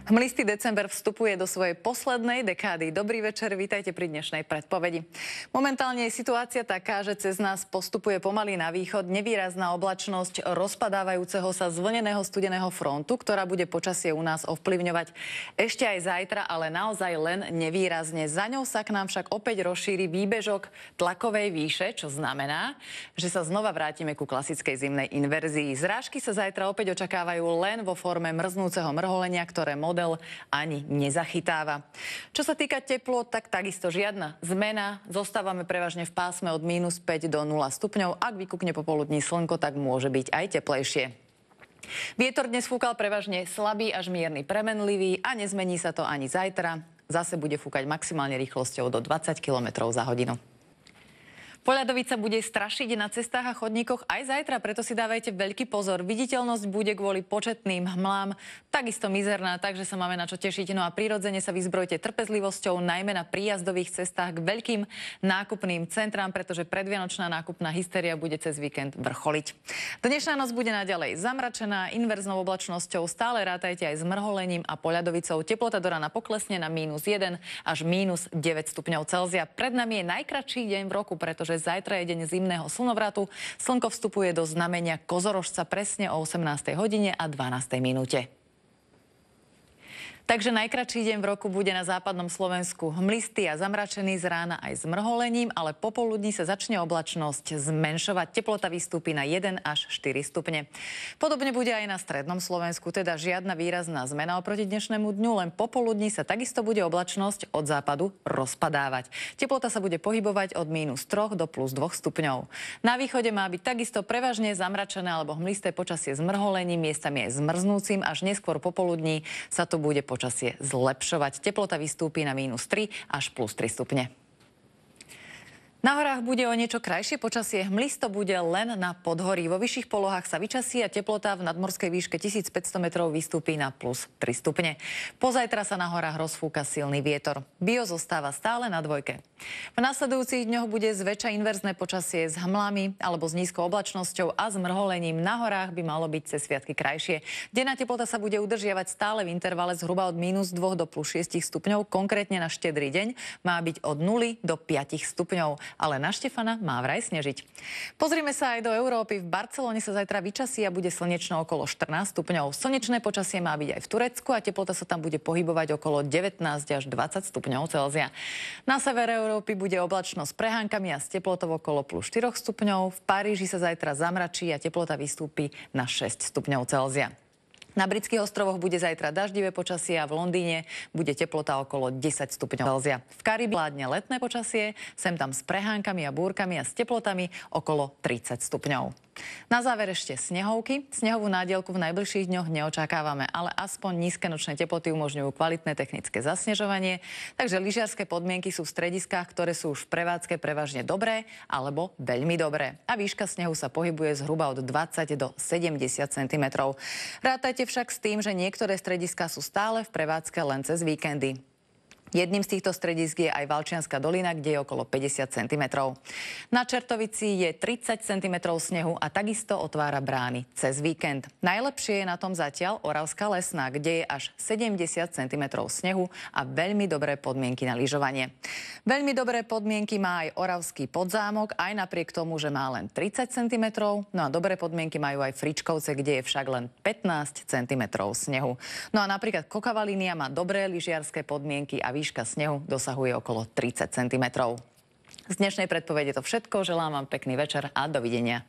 Hmlistý december vstupuje do svojej poslednej dekády. Dobrý večer, vítajte pri dnešnej predpovedi. Momentálne je situácia taká, že cez nás postupuje pomaly na východ nevýrazná oblačnosť rozpadávajúceho sa zvlneného studeného frontu, ktorá bude počasie u nás ovplyvňovať ešte aj zajtra, ale naozaj len nevýrazne. Za ňou sa k nám však opäť rozšíri výbežok tlakovej výše, čo znamená, že sa znova vrátime ku klasickej zimnej inverzii. Zrážky sa zajtra opäť očakávajú len vo forme mrznúceho mrholenia, ktoré model ani nezachytáva. Čo sa týka teplôt, tak takisto žiadna zmena. Zostávame prevažne v pásme od -5 do 0 stupňov. Ak vykúkne popoludní slnko, tak môže byť aj teplejšie. Vietor dnes fúkal prevažne slabý až mierny premenlivý a nezmení sa to ani zajtra. Zase bude fúkať maximálne rýchlosťou do 20 km za hodinu. Poľadovica bude strašiť na cestách a chodníkoch aj zajtra, preto si dávajte veľký pozor. Viditeľnosť bude kvôli početným hmlám takisto mizerná, takže sa máme na čo tešiť. No a prirodzene sa vyzbrojte trpezlivosťou, najmä na príjazdových cestách k veľkým nákupným centrám, pretože predvianočná nákupná hysteria bude cez víkend vrcholiť. Dnešná noc bude naďalej zamračená, inverznou oblačnosťou, stále rátajte aj s mrholením a poľadovicou. Teplota do rána poklesne na -1 až -9 stupňov Celzia. Pred nami je najkratší deň v roku, pretože zajtra je deň zimného slnovratu. Slnko vstupuje do znamenia Kozorožca presne o 18. hodine a 12. minúte. Takže najkratší deň v roku bude na západnom Slovensku hmlistý a zamračený z rána aj s mrholením, ale popoludní sa začne oblačnosť zmenšovať. Teplota vystúpi na 1 až 4 stupne. Podobne bude aj na strednom Slovensku, teda žiadna výrazná zmena oproti dnešnému dňu, len popoludní sa takisto bude oblačnosť od západu rozpadávať. Teplota sa bude pohybovať od -3 do +2 stupňov. Na východe má byť takisto prevažne zamračené alebo hmlisté počasie s mrholením, miestami aj zmrznúcim, až neskôr popoludní sa to bude počasie zlepšovať. Teplota vystúpi na -3 až +3 stupne. Na horách bude o niečo krajšie počasie, hmlisto bude len na podhorí. Vo vyšších polohách sa vyčasí a teplota v nadmorskej výške 1500 metrov vystúpi na +3 stupne. Pozajtra sa na horách rozfúka silný vietor. Bio zostáva stále na 2. V nasledujúcich dňoch bude zväčša inverzné počasie s hmlami alebo s nízkou oblačnosťou a s mrholením. Na horách by malo byť cez sviatky krajšie. Denná teplota sa bude udržiavať stále v intervale zhruba od -2 do +6 stupňov. Konkrétne na Štedrý deň má byť od 0 do 5 stupňov. Ale na Štefana má vraj snežiť. Pozrime sa aj do Európy. V Barcelone sa zajtra vyčasí a bude slnečno okolo 14 stupňov. Slnečné počasie má byť aj v Turecku a teplota sa tam bude pohybovať okolo 19 až 20 stupňov Celzia. Na severe Európy bude oblačno s prehánkami a s teplotou okolo +4 stupňov. V Paríži sa zajtra zamračí a teplota vystúpi na 6 stupňov Celzia. Na britských ostrovoch bude zajtra daždivé počasie a v Londýne bude teplota okolo 10 stupňov Celzia. V Karibii vládne letné počasie, sem tam s prehánkami a búrkami a s teplotami okolo 30 stupňov. Na záver ešte snehovky. Snehovú nádielku v najbližších dňoch neočakávame, ale aspoň nízke nočné teploty umožňujú kvalitné technické zasnežovanie, takže lyžiarske podmienky sú v strediskách, ktoré sú už v prevádzke prevažne dobré alebo veľmi dobré. A výška snehu sa pohybuje zhruba od 20 do 70 cm. Rátajte však s tým, že niektoré strediská sú stále v prevádzke len cez víkendy. Jedným z týchto stredisk je aj Valčianska dolina, kde je okolo 50 cm. Na Čertovici je 30 cm snehu a takisto otvára brány cez víkend. Najlepšie je na tom zatiaľ Oravská Lesná, kde je až 70 cm snehu a veľmi dobré podmienky na lyžovanie. Veľmi dobré podmienky má aj Oravský Podzámok, aj napriek tomu, že má len 30 cm. No a dobré podmienky majú aj Fričkovce, kde je však len 15 cm snehu. No a napríklad Kokava línia má dobré lyžiarske podmienky a výška snehu dosahuje okolo 30 cm. Z dnešnej predpovede to všetko. Želám vám pekný večer a dovidenia.